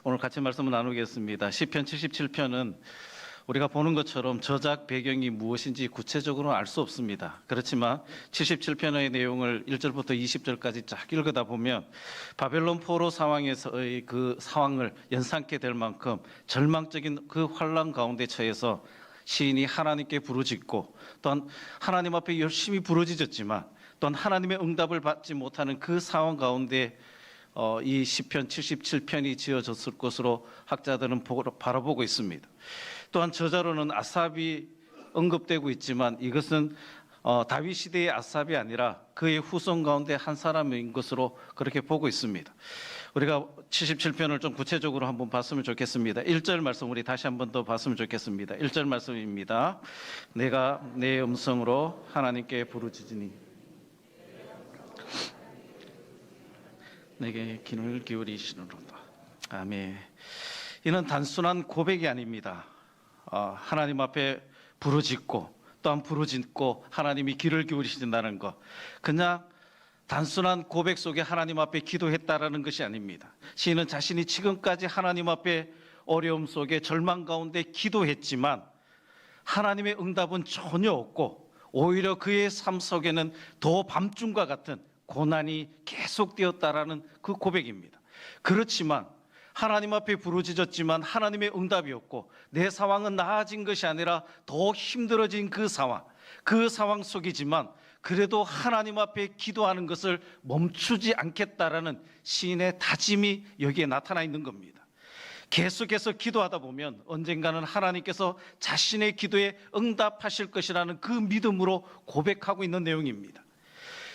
오늘 같이 말씀을 나누겠습니다. 시편 77편은 우리가 보는 것처럼 저작 배경이 무엇인지 구체적으로는 알 수 없습니다. 그렇지만 77편의 내용을 1절부터 20절까지 쫙 읽어다 보면 바벨론 포로 상황에서의 그 상황을 연상케 될 만큼 절망적인 그 환난 가운데 처해서 시인이 하나님께 부르짖고 또한 하나님 앞에 열심히 부르짖었지만 또한 하나님의 응답을 받지 못하는 그 상황 가운데 이 시편 77편이 지어졌을 것으로 학자들은 바라보고 있습니다. 또한 저자로는 아삽이 언급되고 있지만 이것은 다윗 시대의 아삽이 아니라 그의 후손 가운데 한 사람인 것으로 그렇게 보고 있습니다. 우리가 77편을 좀 구체적으로 한번 봤으면 좋겠습니다. 1절 말씀 우리 다시 한번 더 봤으면 좋겠습니다. 1절 말씀입니다. 내가 내 음성으로 하나님께 부르짖으니 내게 귀를 기울이시느로다. 아멘. 이는 단순한 고백이 아닙니다. 하나님 앞에 부르짖고 또한 부르짖고 하나님이 귀를 기울이신다는 것, 그냥 단순한 고백 속에 하나님 앞에 기도했다라는 것이 아닙니다. 시인은 자신이 지금까지 하나님 앞에 어려움 속에 절망 가운데 기도했지만 하나님의 응답은 전혀 없고 오히려 그의 삶 속에는 더 밤중과 같은 고난이 계속되었다라는 그 고백입니다. 그렇지만 하나님 앞에 부르짖었지만 하나님의 응답이 없고 내 상황은 나아진 것이 아니라 더 힘들어진 그 상황 속이지만 그래도 하나님 앞에 기도하는 것을 멈추지 않겠다라는 시인의 다짐이 여기에 나타나 있는 겁니다. 계속해서 기도하다 보면 언젠가는 하나님께서 자신의 기도에 응답하실 것이라는 그 믿음으로 고백하고 있는 내용입니다.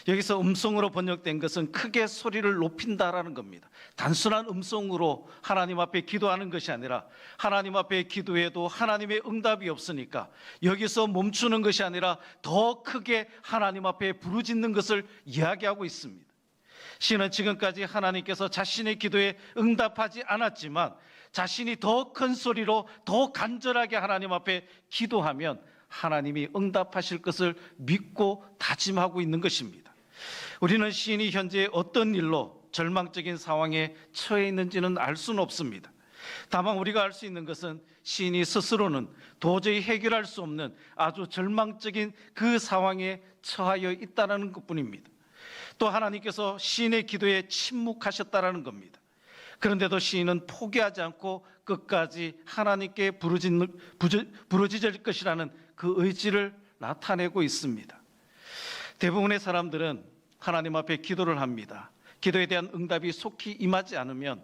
여기서 음성으로 번역된 것은 크게 소리를 높인다라는 겁니다. 단순한 음성으로 하나님 앞에 기도하는 것이 아니라 하나님 앞에 기도해도 하나님의 응답이 없으니까 여기서 멈추는 것이 아니라 더 크게 하나님 앞에 부르짖는 것을 이야기하고 있습니다. 시인은 지금까지 하나님께서 자신의 기도에 응답하지 않았지만 자신이 더 큰 소리로 더 간절하게 하나님 앞에 기도하면 하나님이 응답하실 것을 믿고 다짐하고 있는 것입니다. 우리는 시인이 현재 어떤 일로 절망적인 상황에 처해 있는지는 알 수는 없습니다. 다만 우리가 알 수 있는 것은 시인이 스스로는 도저히 해결할 수 없는 아주 절망적인 그 상황에 처하여 있다는 것뿐입니다. 또 하나님께서 시인의 기도에 침묵하셨다는 겁니다. 그런데도 시인은 포기하지 않고 끝까지 하나님께 부르짖을 것이라는 그 의지를 나타내고 있습니다. 대부분의 사람들은 하나님 앞에 기도를 합니다. 기도에 대한 응답이 속히 임하지 않으면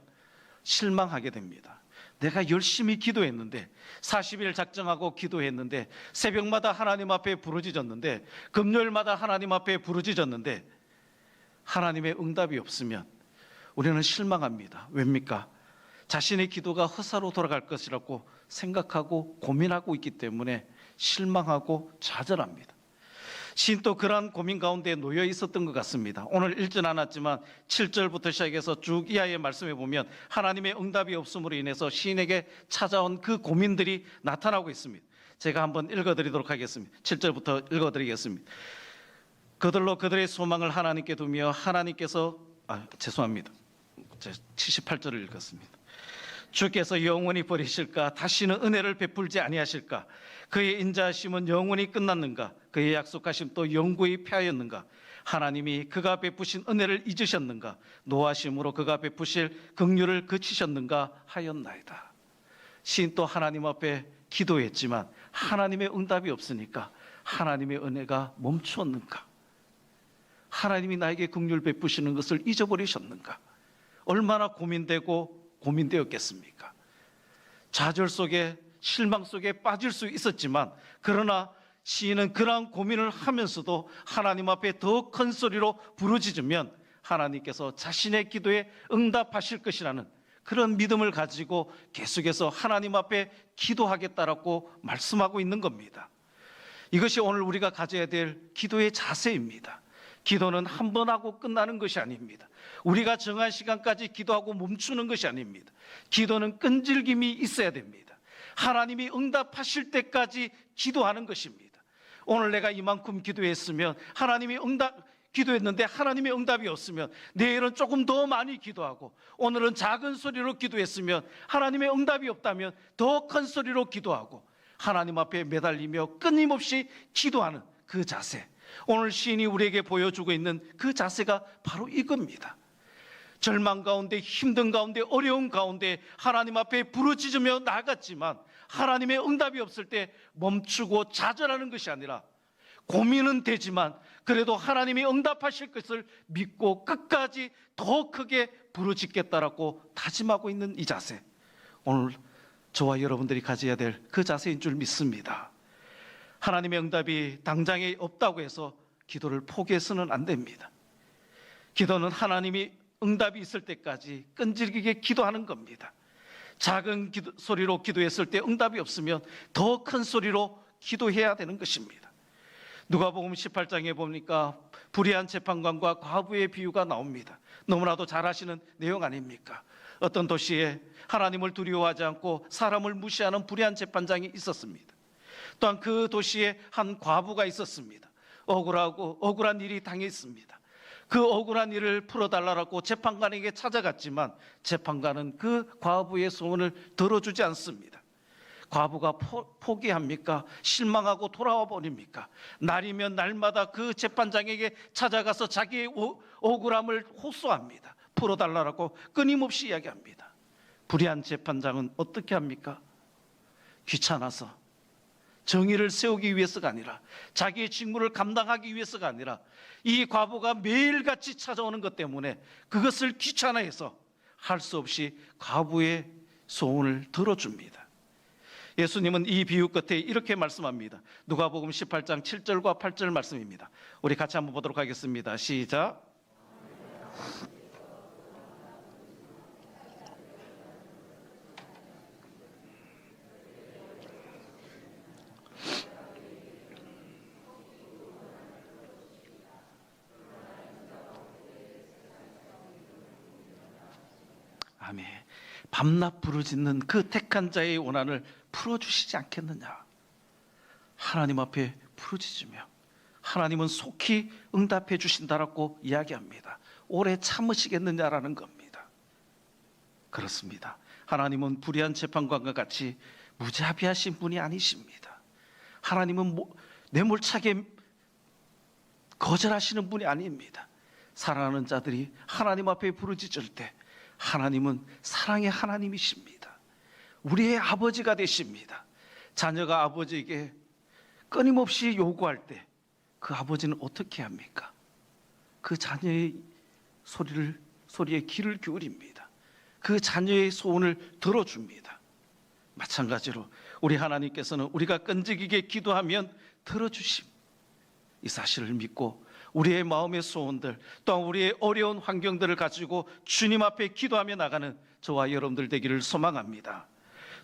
실망하게 됩니다. 내가 열심히 기도했는데 40일 작정하고 기도했는데 새벽마다 하나님 앞에 부르짖었는데 금요일마다 하나님 앞에 부르짖었는데 하나님의 응답이 없으면 우리는 실망합니다. 왜입니까? 자신의 기도가 헛사로 돌아갈 것이라고 생각하고 고민하고 있기 때문에 실망하고 좌절합니다. 시인도 그러한 고민 가운데 놓여 있었던 것 같습니다. 오늘 읽진 않았지만 7절부터 시작해서 쭉 이하의 말씀에 보면 하나님의 응답이 없음으로 인해서 시인에게 찾아온 그 고민들이 나타나고 있습니다. 제가 한번 읽어드리도록 하겠습니다. 7절부터 읽어드리겠습니다. 그들로 그들의 소망을 하나님께 두며 하나님께서 죄송합니다. 78절을 읽었습니다. 주께서 영원히 버리실까? 다시는 은혜를 베풀지 아니하실까? 그의 인자하심은 영원히 끝났는가? 그의 약속하심 또 영구히 폐하였는가? 하나님이 그가 베푸신 은혜를 잊으셨는가? 노하심으로 그가 베푸실 긍휼을 그치셨는가 하였나이다. 시인 또 하나님 앞에 기도했지만 하나님의 응답이 없으니까 하나님의 은혜가 멈추었는가? 하나님이 나에게 긍휼 베푸시는 것을 잊어버리셨는가? 얼마나 고민되었겠습니까? 좌절 속에 실망 속에 빠질 수 있었지만 그러나 시인은 그러한 고민을 하면서도 하나님 앞에 더 큰 소리로 부르짖으면 하나님께서 자신의 기도에 응답하실 것이라는 그런 믿음을 가지고 계속해서 하나님 앞에 기도하겠다라고 말씀하고 있는 겁니다. 이것이 오늘 우리가 가져야 될 기도의 자세입니다. 기도는 한 번 하고 끝나는 것이 아닙니다. 우리가 정한 시간까지 기도하고 멈추는 것이 아닙니다. 기도는 끈질김이 있어야 됩니다. 하나님이 응답하실 때까지 기도하는 것입니다. 오늘 내가 이만큼 기도했으면 하나님이 기도했는데 하나님의 응답이 없으면 내일은 조금 더 많이 기도하고 오늘은 작은 소리로 기도했으면 하나님의 응답이 없다면 더 큰 소리로 기도하고 하나님 앞에 매달리며 끊임없이 기도하는 그 자세, 오늘 시인이 우리에게 보여주고 있는 그 자세가 바로 이겁니다. 절망 가운데, 힘든 가운데, 어려운 가운데 하나님 앞에 부르짖으며 나아갔지만 하나님의 응답이 없을 때 멈추고 좌절하는 것이 아니라 고민은 되지만 그래도 하나님이 응답하실 것을 믿고 끝까지 더 크게 부르짖겠다라고 다짐하고 있는 이 자세, 오늘 저와 여러분들이 가져야 될 그 자세인 줄 믿습니다. 하나님의 응답이 당장에 없다고 해서 기도를 포기해서는 안 됩니다. 기도는 하나님이 응답이 있을 때까지 끈질기게 기도하는 겁니다. 작은 소리로 기도했을 때 응답이 없으면 더 큰 소리로 기도해야 되는 것입니다. 누가복음 18장에 보니까 불의한 재판관과 과부의 비유가 나옵니다. 너무나도 잘 아시는 내용 아닙니까? 어떤 도시에 하나님을 두려워하지 않고 사람을 무시하는 불의한 재판장이 있었습니다. 또한 그 도시에 한 과부가 있었습니다. 억울한 일이 당했습니다. 그 억울한 일을 풀어달라고 재판관에게 찾아갔지만 재판관은 그 과부의 소원을 들어주지 않습니다. 과부가 포기합니까? 실망하고 돌아와 버립니까? 날이면 날마다 그 재판장에게 찾아가서 자기의 억울함을 호소합니다. 풀어달라고 끊임없이 이야기합니다. 불의한 재판장은 어떻게 합니까? 귀찮아서, 정의를 세우기 위해서가 아니라, 자기의 직무를 감당하기 위해서가 아니라 이 과부가 매일같이 찾아오는 것 때문에 그것을 귀찮아해서 할 수 없이 과부의 소원을 들어줍니다. 예수님은 이 비유 끝에 이렇게 말씀합니다. 누가복음 18장 7절과 8절 말씀입니다. 우리 같이 한번 보도록 하겠습니다. 시작. 아멘. 밤낮 부르짖는 그 택한 자의 원한을 풀어주시지 않겠느냐. 하나님 앞에 부르짖으며 하나님은 속히 응답해 주신다라고 이야기합니다. 오래 참으시겠느냐라는 겁니다. 그렇습니다. 하나님은 불의한 재판관과 같이 무자비하신 분이 아니십니다. 하나님은 매몰차게 거절하시는 분이 아닙니다. 사랑하는 자들이 하나님 앞에 부르짖을 때 하나님은 사랑의 하나님이십니다. 우리의 아버지가 되십니다. 자녀가 아버지에게 끊임없이 요구할 때 그 아버지는 어떻게 합니까? 그 자녀의 소리에 귀를 기울입니다. 그 자녀의 소원을 들어줍니다. 마찬가지로 우리 하나님께서는 우리가 끈질기게 기도하면 들어주심, 이 사실을 믿고 우리의 마음의 소원들, 또한 우리의 어려운 환경들을 가지고 주님 앞에 기도하며 나가는 저와 여러분들 되기를 소망합니다.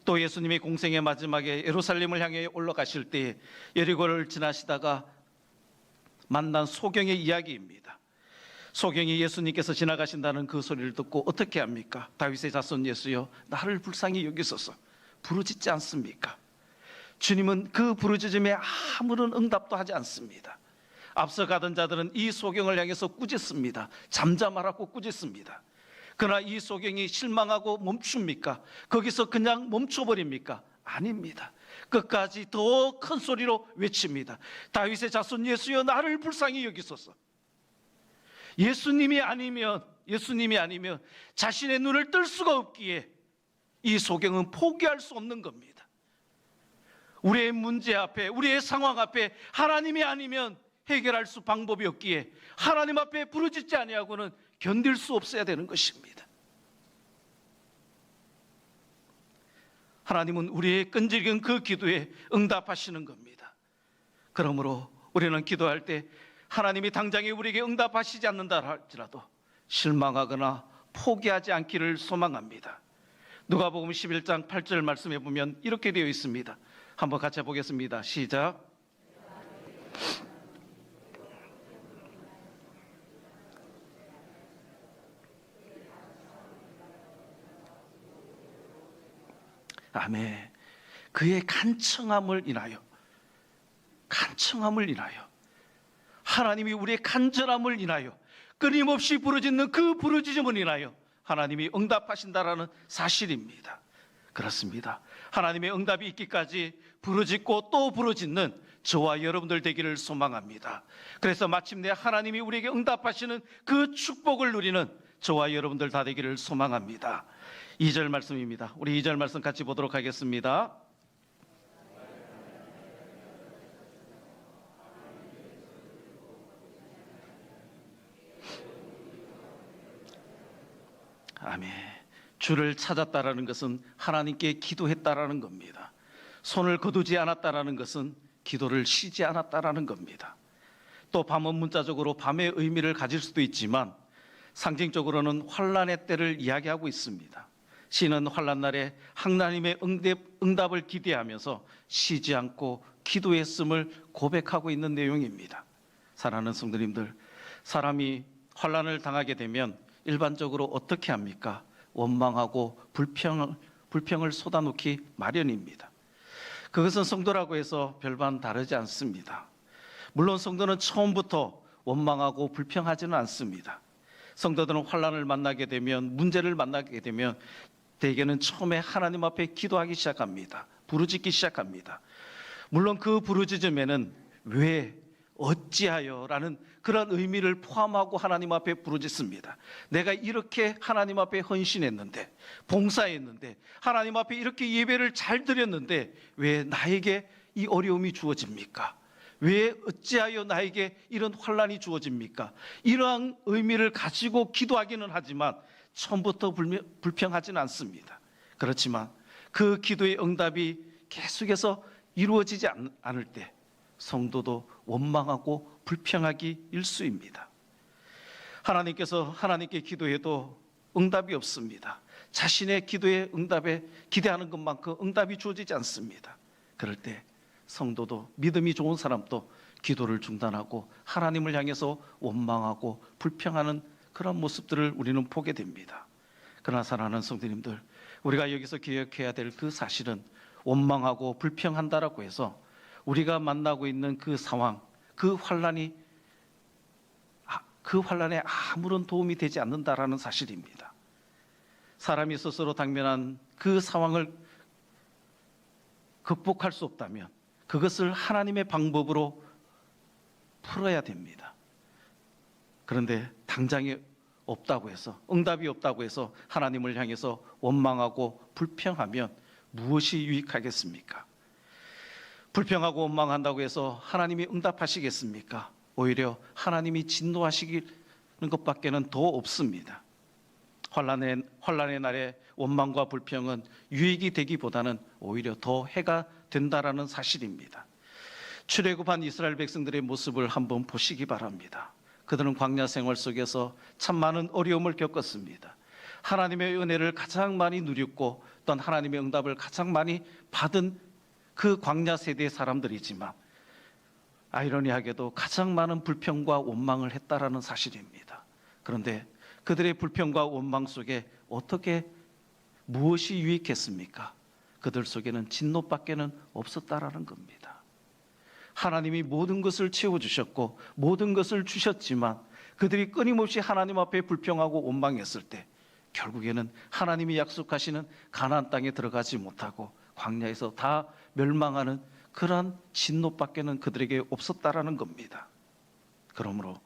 또 예수님이 공생의 마지막에 예루살렘을 향해 올라가실 때 여리고를 지나시다가 만난 소경의 이야기입니다. 소경이 예수님께서 지나가신다는 그 소리를 듣고 어떻게 합니까? 다윗의 자손 예수여, 나를 불쌍히 여기소서, 부르짖지 않습니까? 주님은 그 부르짖음에 아무런 응답도 하지 않습니다. 앞서 가던 자들은 이 소경을 향해서 꾸짖습니다. 잠잠하라고 꾸짖습니다. 그러나 이 소경이 실망하고 멈춥니까? 거기서 그냥 멈춰버립니까? 아닙니다. 끝까지 더 큰 소리로 외칩니다. 다윗의 자손 예수여, 나를 불쌍히 여기소서. 예수님이 아니면 자신의 눈을 뜰 수가 없기에 이 소경은 포기할 수 없는 겁니다. 우리의 문제 앞에, 우리의 상황 앞에 하나님이 아니면 해결할 수 방법이 없기에 하나님 앞에 부르짖지 아니하고는 견딜 수 없어야 되는 것입니다. 하나님은 우리의 끈질긴 그 기도에 응답하시는 겁니다. 그러므로 우리는 기도할 때 하나님이 당장에 우리에게 응답하시지 않는다 할지라도 실망하거나 포기하지 않기를 소망합니다. 누가복음 11장 8절 말씀해 보면 이렇게 되어 있습니다. 한번 같이 보겠습니다. 시작. 아멘. 그의 간청함을 인하여 하나님이 우리의 간절함을 인하여 끊임없이 부르짖는 그 부르짖음을 인하여 하나님이 응답하신다라는 사실입니다. 그렇습니다. 하나님의 응답이 있기까지 부르짖고 또 부르짖는 저와 여러분들 되기를 소망합니다. 그래서 마침내 하나님이 우리에게 응답하시는 그 축복을 누리는 저와 여러분들 다 되기를 소망합니다. 2절 말씀입니다. 우리 2절 말씀 같이 보도록 하겠습니다. 아멘. 주를 찾았다라는 것은 하나님께 기도했다라는 겁니다. 손을 거두지 않았다라는 것은 기도를 쉬지 않았다라는 겁니다. 또 밤은 문자적으로 밤의 의미를 가질 수도 있지만 상징적으로는 환란의 때를 이야기하고 있습니다. 시는 환란날에 하나님의 응답을 기대하면서 쉬지 않고 기도했음을 고백하고 있는 내용입니다. 사랑하는 성도님들, 사람이 환란을 당하게 되면 일반적으로 어떻게 합니까? 원망하고 불평을 쏟아놓기 마련입니다. 그것은 성도라고 해서 별반 다르지 않습니다. 물론 성도는 처음부터 원망하고 불평하지는 않습니다. 성도들은 환난을 만나게 되면, 문제를 만나게 되면 대개는 처음에 하나님 앞에 기도하기 시작합니다. 부르짖기 시작합니다. 물론 그 부르짖음에는 왜, 어찌하여 라는 그런 의미를 포함하고 하나님 앞에 부르짖습니다. 내가 이렇게 하나님 앞에 헌신했는데, 봉사했는데, 하나님 앞에 이렇게 예배를 잘 드렸는데 왜 나에게 이 어려움이 주어집니까? 왜 어찌하여 나에게 이런 환난이 주어집니까? 이러한 의미를 가지고 기도하기는 하지만 처음부터 불평하지는 않습니다. 그렇지만 그 기도의 응답이 계속해서 이루어지지 않을 때 성도도 원망하고 불평하기 일쑤입니다. 하나님께서 하나님께 기도해도 응답이 없습니다. 자신의 기도의 응답에 기대하는 것만큼 응답이 주어지지 않습니다. 그럴 때 성도도, 믿음이 좋은 사람도 기도를 중단하고 하나님을 향해서 원망하고 불평하는 그런 모습들을 우리는 보게 됩니다. 그러나 사랑하는 성도님들, 우리가 여기서 기억해야 될 그 사실은 원망하고 불평한다라고 해서 우리가 만나고 있는 그 상황, 그 환난에 아무런 도움이 되지 않는다라는 사실입니다. 사람이 스스로 당면한 그 상황을 극복할 수 없다면 그것을 하나님의 방법으로 풀어야 됩니다. 그런데 당장에 없다고 해서, 응답이 없다고 해서 하나님을 향해서 원망하고 불평하면 무엇이 유익하겠습니까? 불평하고 원망한다고 해서 하나님이 응답하시겠습니까? 오히려 하나님이 진노하시는 것밖에는 더 없습니다. 환난의 날에 원망과 불평은 유익이 되기보다는 오히려 더 해가 된다라는 사실입니다. 출애굽한 이스라엘 백성들의 모습을 한번 보시기 바랍니다. 그들은 광야 생활 속에서 참 많은 어려움을 겪었습니다. 하나님의 은혜를 가장 많이 누렸고 또한 하나님의 응답을 가장 많이 받은 그 광야 세대의 사람들이지만 아이러니하게도 가장 많은 불평과 원망을 했다라는 사실입니다. 그런데 그들의 불평과 원망 속에 무엇이 유익했습니까? 그들 속에는 진노밖에는 없었다라는 겁니다. 하나님이 모든 것을 채워주셨고 모든 것을 주셨지만 그들이 끊임없이 하나님 앞에 불평하고 원망했을 때 결국에는 하나님이 약속하시는 가나안 땅에 들어가지 못하고 광야에서 다 멸망하는 그러한 진노밖에는 그들에게 없었다라는 겁니다. 그러므로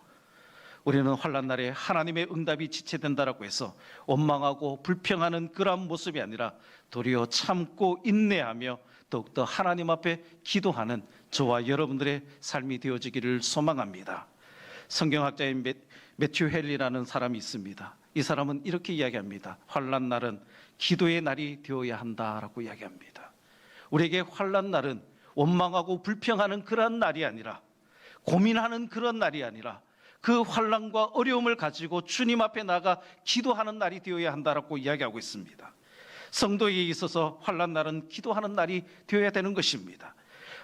우리는 환난 날에 하나님의 응답이 지체된다라고 해서 원망하고 불평하는 그러한 모습이 아니라 도리어 참고 인내하며 더욱더 하나님 앞에 기도하는 저와 여러분들의 삶이 되어지기를 소망합니다. 성경학자인 매튜 헬리라는 사람이 있습니다. 이 사람은 이렇게 이야기합니다. 환난 날은 기도의 날이 되어야 한다라고 이야기합니다. 우리에게 환난 날은 원망하고 불평하는 그런 날이 아니라, 고민하는 그런 날이 아니라 그 환난과 어려움을 가지고 주님 앞에 나가 기도하는 날이 되어야 한다라고 이야기하고 있습니다. 성도에게 있어서 환난 날은 기도하는 날이 되어야 되는 것입니다.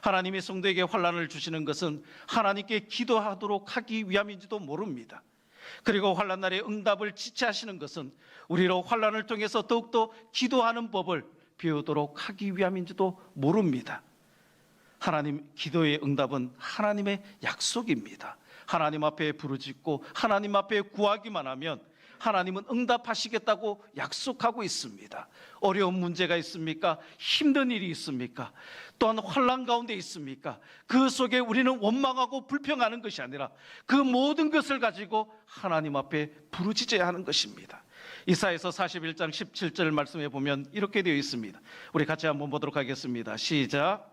하나님이 성도에게 환난을 주시는 것은 하나님께 기도하도록 하기 위함인지도 모릅니다. 그리고 환난 날에 응답을 지체하시는 것은 우리로 환난을 통해서 더욱더 기도하는 법을 배우도록 하기 위함인지도 모릅니다. 하나님, 기도의 응답은 하나님의 약속입니다. 하나님 앞에 부르짖고 하나님 앞에 구하기만 하면 하나님은 응답하시겠다고 약속하고 있습니다. 어려운 문제가 있습니까? 힘든 일이 있습니까? 또한 환난 가운데 있습니까? 그 속에 우리는 원망하고 불평하는 것이 아니라 그 모든 것을 가지고 하나님 앞에 부르짖어야 하는 것입니다. 이사야서 41장 17절 말씀에 보면 이렇게 되어 있습니다. 우리 같이 한번 보도록 하겠습니다. 시작.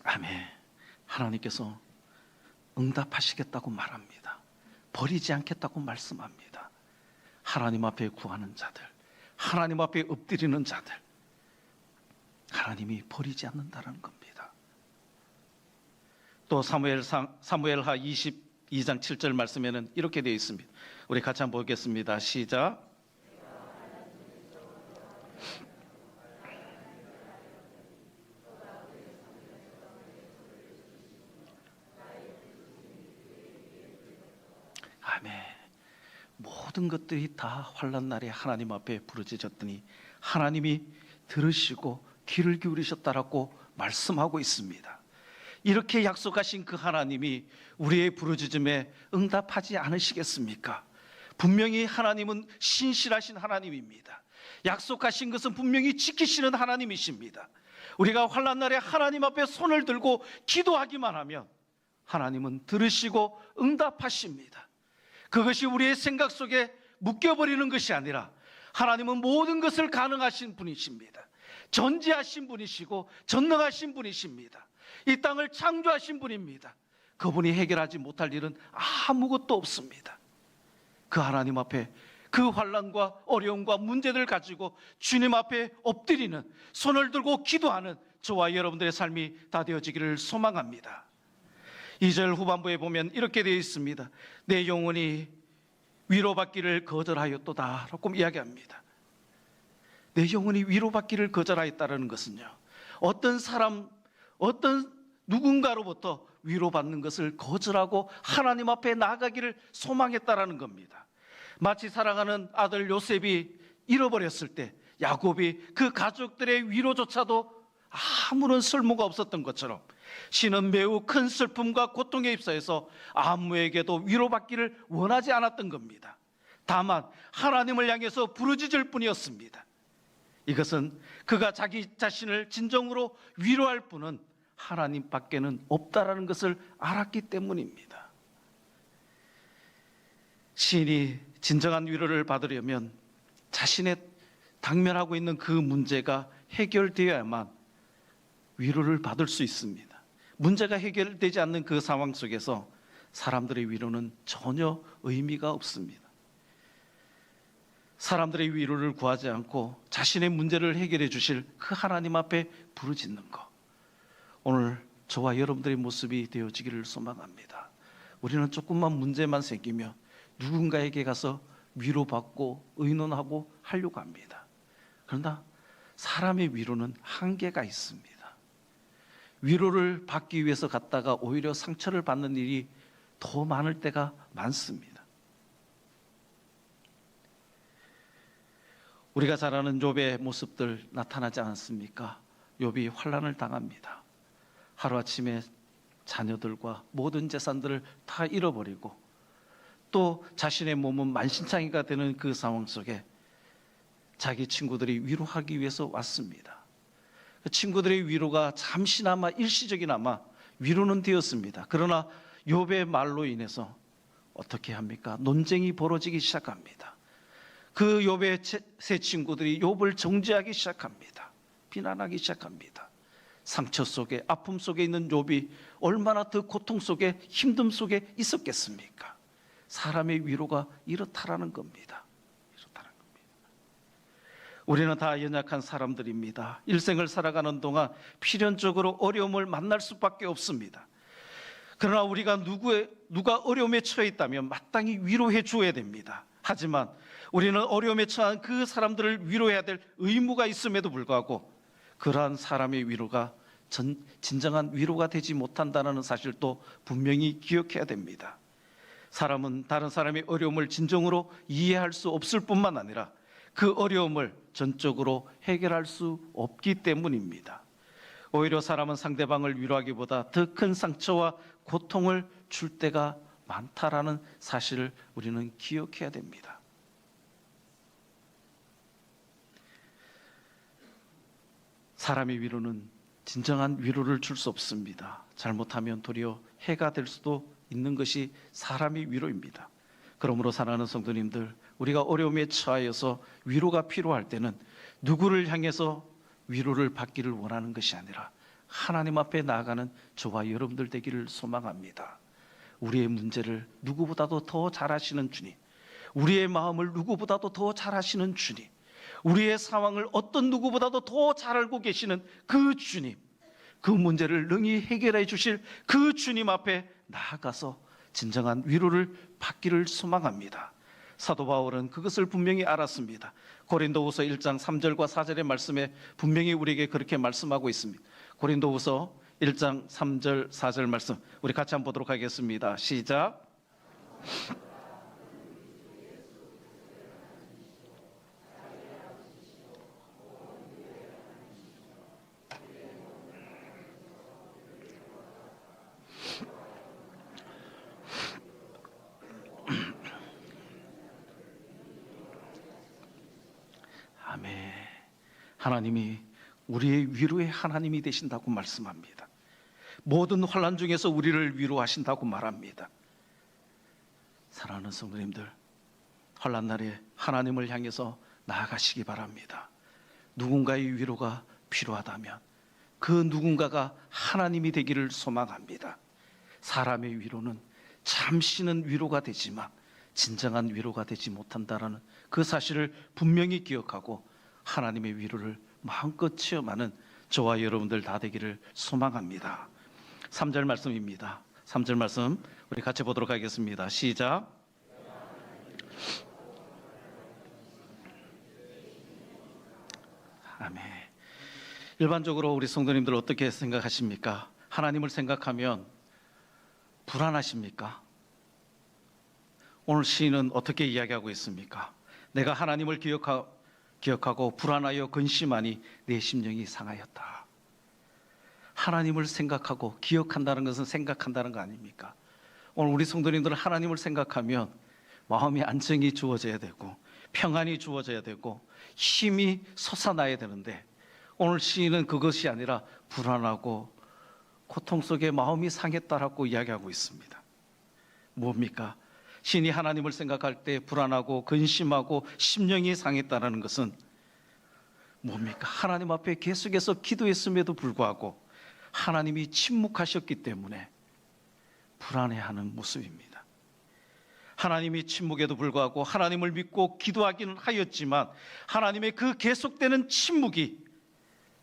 아멘. 하나님께서 응답하시겠다고 말합니다. 버리지 않겠다고 말씀합니다. 하나님 앞에 구하는 자들, 하나님 앞에 엎드리는 자들, 하나님이 버리지 않는다는 겁니다. 또 사무엘하 22장 7절 말씀에는 이렇게 되어 있습니다. 우리 같이 한번 보겠습니다. 시작. 아멘. 모든 것들이 다 환난 날에 하나님 앞에 부르짖었더니 하나님이 들으시고 귀를 기울이셨다라고 말씀하고 있습니다. 이렇게 약속하신 그 하나님이 우리의 부르짖음에 응답하지 않으시겠습니까? 분명히 하나님은 신실하신 하나님입니다. 약속하신 것은 분명히 지키시는 하나님이십니다. 우리가 환난 날에 하나님 앞에 손을 들고 기도하기만 하면 하나님은 들으시고 응답하십니다. 그것이 우리의 생각 속에 묶여버리는 것이 아니라 하나님은 모든 것을 가능하신 분이십니다. 전지하신 분이시고 전능하신 분이십니다. 이 땅을 창조하신 분입니다. 그분이 해결하지 못할 일은 아무것도 없습니다. 그 하나님 앞에 그 환난과 어려움과 문제들 가지고 주님 앞에 엎드리는, 손을 들고 기도하는 저와 여러분들의 삶이 다 되어지기를 소망합니다. 2절 후반부에 보면 이렇게 되어 있습니다. 내 영혼이 위로받기를 거절하였도다 라고 이야기합니다. 내 영혼이 위로받기를 거절하였다는 것은요, 어떤 사람, 어떤 누군가로부터 위로받는 것을 거절하고 하나님 앞에 나아가기를 소망했다라는 겁니다. 마치 사랑하는 아들 요셉이 잃어버렸을 때 야곱이 그 가족들의 위로조차도 아무런 쓸모가 없었던 것처럼 신은 매우 큰 슬픔과 고통에 휩싸여서 아무에게도 위로받기를 원하지 않았던 겁니다. 다만 하나님을 향해서 부르짖을 뿐이었습니다. 이것은 그가 자기 자신을 진정으로 위로할 분은 하나님밖에는 없다라는 것을 알았기 때문입니다. 시인이 진정한 위로를 받으려면 자신의 당면하고 있는 그 문제가 해결되어야만 위로를 받을 수 있습니다. 문제가 해결되지 않는 그 상황 속에서 사람들의 위로는 전혀 의미가 없습니다. 사람들의 위로를 구하지 않고 자신의 문제를 해결해 주실 그 하나님 앞에 부르짖는 것, 오늘 저와 여러분들의 모습이 되어지기를 소망합니다. 우리는 조금만 문제만 생기면 누군가에게 가서 위로받고 의논하고 하려고 합니다. 그러나 사람의 위로는 한계가 있습니다. 위로를 받기 위해서 갔다가 오히려 상처를 받는 일이 더 많을 때가 많습니다. 우리가 잘 아는 욥의 모습들 나타나지 않습니까? 욥이 환난을 당합니다. 하루아침에 자녀들과 모든 재산들을 다 잃어버리고 또 자신의 몸은 만신창이가 되는 그 상황 속에 자기 친구들이 위로하기 위해서 왔습니다. 그 친구들의 위로가 잠시나마 일시적이나마 위로는 되었습니다. 그러나 욥의 말로 인해서 어떻게 합니까? 논쟁이 벌어지기 시작합니다. 그 욥의 세 친구들이 욥을 정죄하기 시작합니다. 비난하기 시작합니다. 상처 속에, 아픔 속에 있는 욥이 얼마나 더 고통 속에, 힘듦 속에 있었겠습니까? 사람의 위로가 이렇다라는 겁니다. 우리는 다 연약한 사람들입니다. 일생을 살아가는 동안 필연적으로 어려움을 만날 수밖에 없습니다. 그러나 우리가 누가 어려움에 처해 있다면 마땅히 위로해 주어야 됩니다. 하지만 우리는 어려움에 처한 그 사람들을 위로해야 될 의무가 있음에도 불구하고 그러한 사람의 위로가 진정한 위로가 되지 못한다는 사실도 분명히 기억해야 됩니다. 사람은 다른 사람의 어려움을 진정으로 이해할 수 없을 뿐만 아니라 그 어려움을 전적으로 해결할 수 없기 때문입니다. 오히려 사람은 상대방을 위로하기보다 더 큰 상처와 고통을 줄 때가 많다라는 사실을 우리는 기억해야 됩니다. 사람의 위로는 진정한 위로를 줄 수 없습니다. 잘못하면 도리어 해가 될 수도 있는 것이 사람의 위로입니다. 그러므로 사랑하는 성도님들, 우리가 어려움에 처하여서 위로가 필요할 때는 누구를 향해서 위로를 받기를 원하는 것이 아니라 하나님 앞에 나아가는 저와 여러분들 되기를 소망합니다. 우리의 문제를 누구보다도 더 잘 아시는 주님, 우리의 마음을 누구보다도 더 잘 아시는 주님, 우리의 상황을 어떤 누구보다도 더 잘 알고 계시는 그 주님, 그 문제를 능히 해결해 주실 그 주님 앞에 나아가서 진정한 위로를 받기를 소망합니다. 사도 바울은 그것을 분명히 알았습니다. 고린도후서 1장 3절과 4절의 말씀에 분명히 우리에게 그렇게 말씀하고 있습니다. 고린도후서 1장 3절 4절 말씀 우리 같이 한번 보도록 하겠습니다. 시작. 아멘. 하나님이 우리의 위로의 하나님이 되신다고 말씀합니다. 모든 환난 중에서 우리를 위로하신다고 말합니다. 사랑하는 성도님들, 환난 날에 하나님을 향해서 나아가시기 바랍니다. 누군가의 위로가 필요하다면 그 누군가가 하나님이 되기를 소망합니다. 사람의 위로는 잠시는 위로가 되지만 진정한 위로가 되지 못한다라는 그 사실을 분명히 기억하고 하나님의 위로를 마음껏 체험하는 저와 여러분들 다 되기를 소망합니다. 3절 말씀입니다. 3절 말씀 우리 같이 보도록 하겠습니다. 시작. 아멘. 일반적으로 우리 성도님들 어떻게 생각하십니까? 하나님을 생각하면 불안하십니까? 오늘 시인은 어떻게 이야기하고 있습니까? 내가 하나님을 기억하고 불안하여 근심하니 내 심령이 상하였다. 하나님을 생각하고 기억한다는 것은 생각한다는 거 아닙니까? 오늘 우리 성도님들은 하나님을 생각하면 마음이 안정이 주어져야 되고 평안이 주어져야 되고 힘이 솟아나야 되는데 오늘 시인은 그것이 아니라 불안하고 고통 속에 마음이 상했다라고 이야기하고 있습니다. 뭡니까? 신이 하나님을 생각할 때 불안하고 근심하고 심령이 상했다는 것은 뭡니까? 하나님 앞에 계속해서 기도했음에도 불구하고 하나님이 침묵하셨기 때문에 불안해하는 모습입니다. 하나님이 침묵에도 불구하고 하나님을 믿고 기도하기는 하였지만 하나님의 그 계속되는 침묵이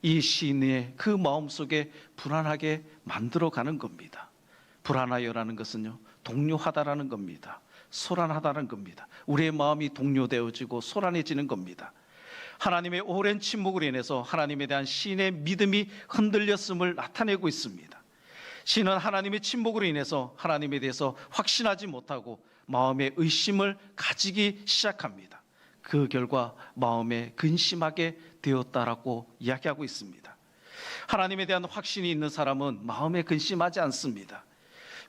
이 시인의 그 마음속에 불안하게 만들어가는 겁니다. 불안하여라는 것은요, 동요하다라는 겁니다. 소란하다는 겁니다. 우리의 마음이 동요되어지고 소란해지는 겁니다. 하나님의 오랜 침묵으로 인해서 하나님에 대한 시인의 믿음이 흔들렸음을 나타내고 있습니다. 시인은 하나님의 침묵으로 인해서 하나님에 대해서 확신하지 못하고 마음의 의심을 가지기 시작합니다. 그 결과 마음에 근심하게 되었다라고 이야기하고 있습니다. 하나님에 대한 확신이 있는 사람은 마음에 근심하지 않습니다.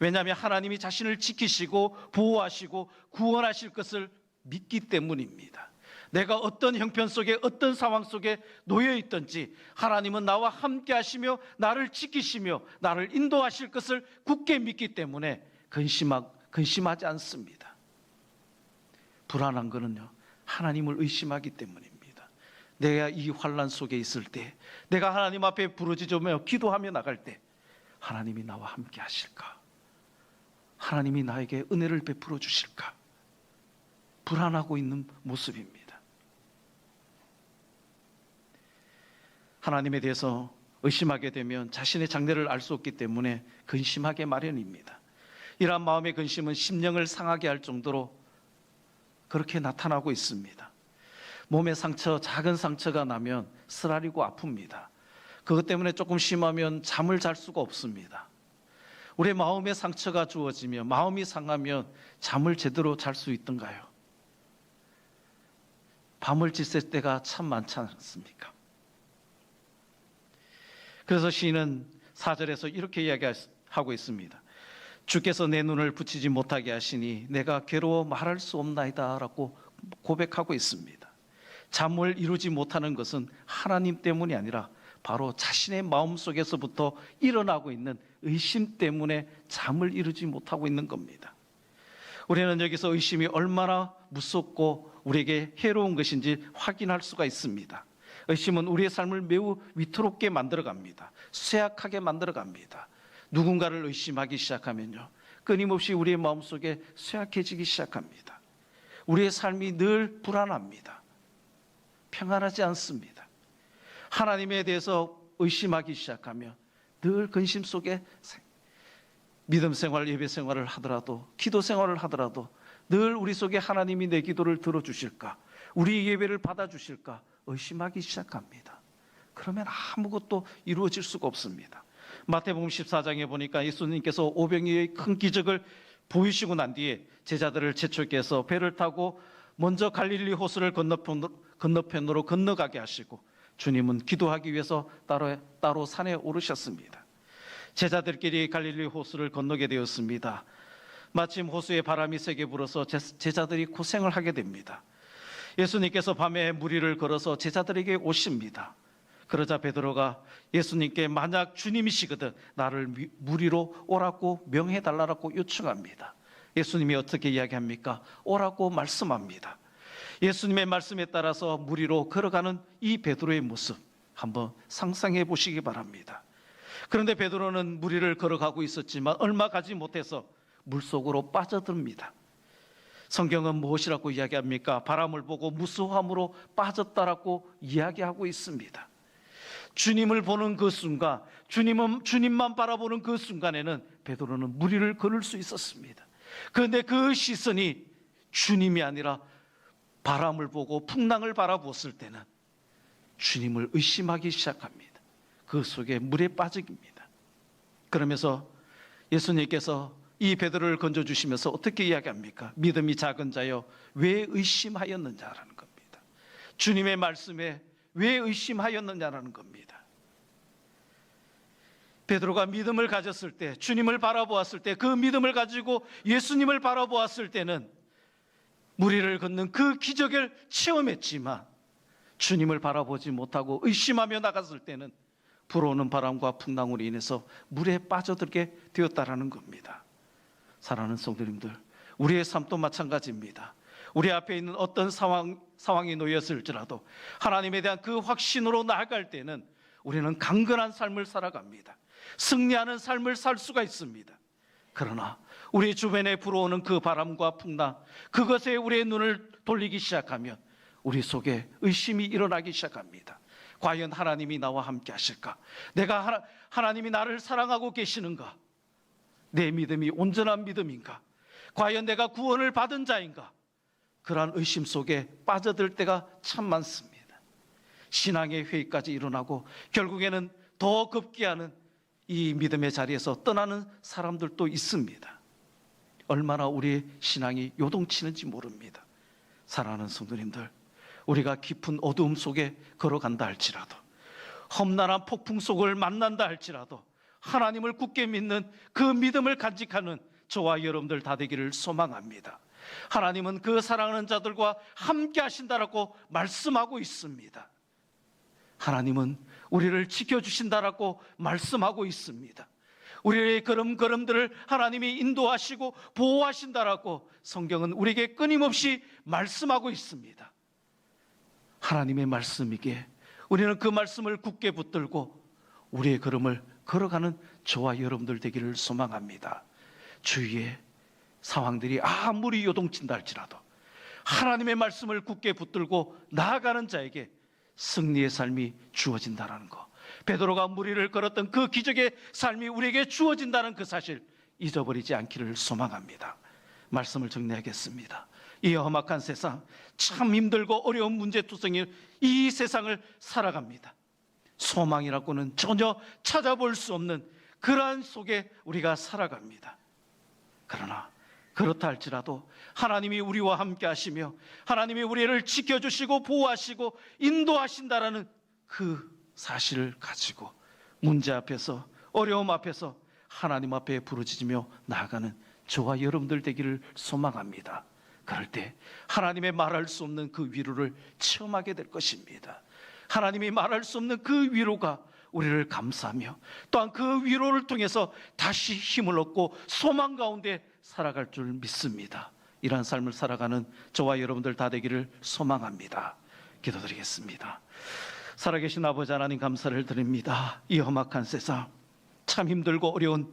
왜냐하면 하나님이 자신을 지키시고 보호하시고 구원하실 것을 믿기 때문입니다. 내가 어떤 형편 속에 어떤 상황 속에 놓여 있든지 하나님은 나와 함께 하시며 나를 지키시며 나를 인도하실 것을 굳게 믿기 때문에 근심하지 않습니다. 불안한 것은요, 하나님을 의심하기 때문입니다. 내가 이 환난 속에 있을 때, 내가 하나님 앞에 부르짖으며 기도하며 나갈 때 하나님이 나와 함께 하실까? 하나님이 나에게 은혜를 베풀어 주실까? 불안하고 있는 모습입니다. 하나님에 대해서 의심하게 되면 자신의 장래를 알 수 없기 때문에 근심하게 마련입니다. 이러한 마음의 근심은 심령을 상하게 할 정도로 그렇게 나타나고 있습니다. 몸에 상처, 작은 상처가 나면 쓰라리고 아픕니다. 그것 때문에 조금 심하면 잠을 잘 수가 없습니다. 우리의 마음에 상처가 주어지며 마음이 상하면 잠을 제대로 잘 수 있던가요? 밤을 지샐 때가 참 많지 않습니까? 그래서 시인은 4절에서 이렇게 이야기하고 있습니다. 주께서 내 눈을 붙이지 못하게 하시니 내가 괴로워 말할 수 없나이다 라고 고백하고 있습니다. 잠을 이루지 못하는 것은 하나님 때문이 아니라 바로 자신의 마음속에서부터 일어나고 있는 의심 때문에 잠을 이루지 못하고 있는 겁니다. 우리는 여기서 의심이 얼마나 무섭고 우리에게 해로운 것인지 확인할 수가 있습니다. 의심은 우리의 삶을 매우 위태롭게 만들어갑니다. 쇠약하게 만들어갑니다. 누군가를 의심하기 시작하면요, 끊임없이 우리의 마음속에 쇠약해지기 시작합니다. 우리의 삶이 늘 불안합니다. 평안하지 않습니다. 하나님에 대해서 의심하기 시작하면 늘 근심 속에 믿음 생활, 예배 생활을 하더라도, 기도 생활을 하더라도 늘 우리 속에 하나님이 내 기도를 들어주실까, 우리 예배를 받아주실까 의심하기 시작합니다. 그러면 아무것도 이루어질 수가 없습니다. 마태복음 14장에 보니까 예수님께서 오병이의 큰 기적을 보이시고 난 뒤에 제자들을 재촉해 해서 배를 타고 먼저 갈릴리 호수를 건너편으로 건너가게 하시고 주님은 기도하기 위해서 따로 산에 오르셨습니다. 제자들끼리 갈릴리 호수를 건너게 되었습니다. 마침 호수에 바람이 세게 불어서 제자들이 고생을 하게 됩니다. 예수님께서 밤에 무리를 걸어서 제자들에게 오십니다. 그러자 베드로가 예수님께 만약 주님이시거든 나를 무리로 오라고 명해달라고 요청합니다. 예수님이 어떻게 이야기합니까? 오라고 말씀합니다. 예수님의 말씀에 따라서 무리로 걸어가는 이 베드로의 모습 한번 상상해 보시기 바랍니다. 그런데 베드로는 무리를 걸어가고 있었지만 얼마 가지 못해서 물속으로 빠져듭니다. 성경은 무엇이라고 이야기합니까? 바람을 보고 무수함으로 빠졌다라고 이야기하고 있습니다. 주님을 보는 그 순간, 주님만 바라보는 그 순간에는 베드로는 무리를 걸을 수 있었습니다. 그런데 그 시선이 주님이 아니라 바람을 보고 풍랑을 바라보았을 때는 주님을 의심하기 시작합니다. 그 속에 물에 빠지기입니다. 그러면서 예수님께서 이 베드로를 건져주시면서 어떻게 이야기합니까? 믿음이 작은 자여 왜 의심하였느냐라는 겁니다. 주님의 말씀에 왜 의심하였느냐라는 겁니다. 베드로가 믿음을 가졌을 때, 주님을 바라보았을 때, 그 믿음을 가지고 예수님을 바라보았을 때는 무리를 걷는 그 기적을 체험했지만 주님을 바라보지 못하고 의심하며 나갔을 때는 불어오는 바람과 풍랑으로 인해서 물에 빠져들게 되었다라는 겁니다. 사랑하는 성도님들, 우리의 삶도 마찬가지입니다. 우리 앞에 있는 어떤 상황이 놓였을지라도 하나님에 대한 그 확신으로 나아갈 때는 우리는 강건한 삶을 살아갑니다. 승리하는 삶을 살 수가 있습니다. 그러나 우리 주변에 불어오는 그 바람과 풍랑, 그것에 우리의 눈을 돌리기 시작하면 우리 속에 의심이 일어나기 시작합니다. 과연 하나님이 나와 함께 하실까? 하나님이 나를 사랑하고 계시는가? 내 믿음이 온전한 믿음인가? 과연 내가 구원을 받은 자인가? 그러한 의심 속에 빠져들 때가 참 많습니다. 신앙의 회의까지 일어나고 결국에는 더 급기야는 이 믿음의 자리에서 떠나는 사람들도 있습니다. 얼마나 우리의 신앙이 요동치는지 모릅니다. 사랑하는 성도님들, 우리가 깊은 어두움 속에 걸어간다 할지라도, 험난한 폭풍 속을 만난다 할지라도 하나님을 굳게 믿는 그 믿음을 간직하는 저와 여러분들 다 되기를 소망합니다. 하나님은 그 사랑하는 자들과 함께 하신다라고 말씀하고 있습니다. 하나님은 우리를 지켜주신다라고 말씀하고 있습니다. 우리의 걸음걸음들을 하나님이 인도하시고 보호하신다라고 성경은 우리에게 끊임없이 말씀하고 있습니다. 하나님의 말씀이기에 우리는 그 말씀을 굳게 붙들고 우리의 걸음을 걸어가는 저와 여러분들 되기를 소망합니다. 주위에 상황들이 아무리 요동친다 할지라도 하나님의 말씀을 굳게 붙들고 나아가는 자에게 승리의 삶이 주어진다는 거, 베드로가 무리를 걸었던 그 기적의 삶이 우리에게 주어진다는 그 사실 잊어버리지 않기를 소망합니다. 말씀을 정리하겠습니다. 이 험악한 세상, 참 힘들고 어려운 문제투성이 이 세상을 살아갑니다. 소망이라고는 전혀 찾아볼 수 없는 그러한 속에 우리가 살아갑니다. 그러나 그렇다 할지라도 하나님이 우리와 함께 하시며 하나님이 우리를 지켜주시고 보호하시고 인도하신다라는 그 사실을 가지고 문제 앞에서, 어려움 앞에서 하나님 앞에 부르짖으며 나아가는 저와 여러분들 되기를 소망합니다. 그럴 때 하나님의 말할 수 없는 그 위로를 체험하게 될 것입니다. 하나님이 말할 수 없는 그 위로가 우리를 감싸며 또한 그 위로를 통해서 다시 힘을 얻고 소망 가운데 살아갈 줄 믿습니다. 이러한 삶을 살아가는 저와 여러분들 다 되기를 소망합니다. 기도드리겠습니다. 살아계신 아버지 하나님, 감사를 드립니다. 이 험악한 세상, 참 힘들고 어려운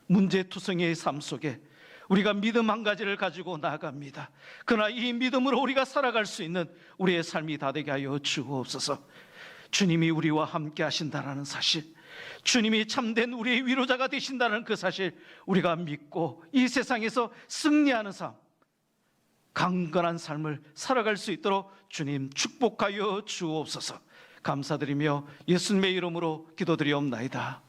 문제투성이의 삶 속에 우리가 믿음 한 가지를 가지고 나아갑니다. 그러나 이 믿음으로 우리가 살아갈 수 있는 우리의 삶이 다 되게 하여 주옵소서. 주님이 우리와 함께 하신다는 사실, 주님이 참된 우리의 위로자가 되신다는 그 사실 우리가 믿고 이 세상에서 승리하는 삶, 강건한 삶을 살아갈 수 있도록 주님 축복하여 주옵소서. 감사드리며 예수님의 이름으로 기도드리옵나이다.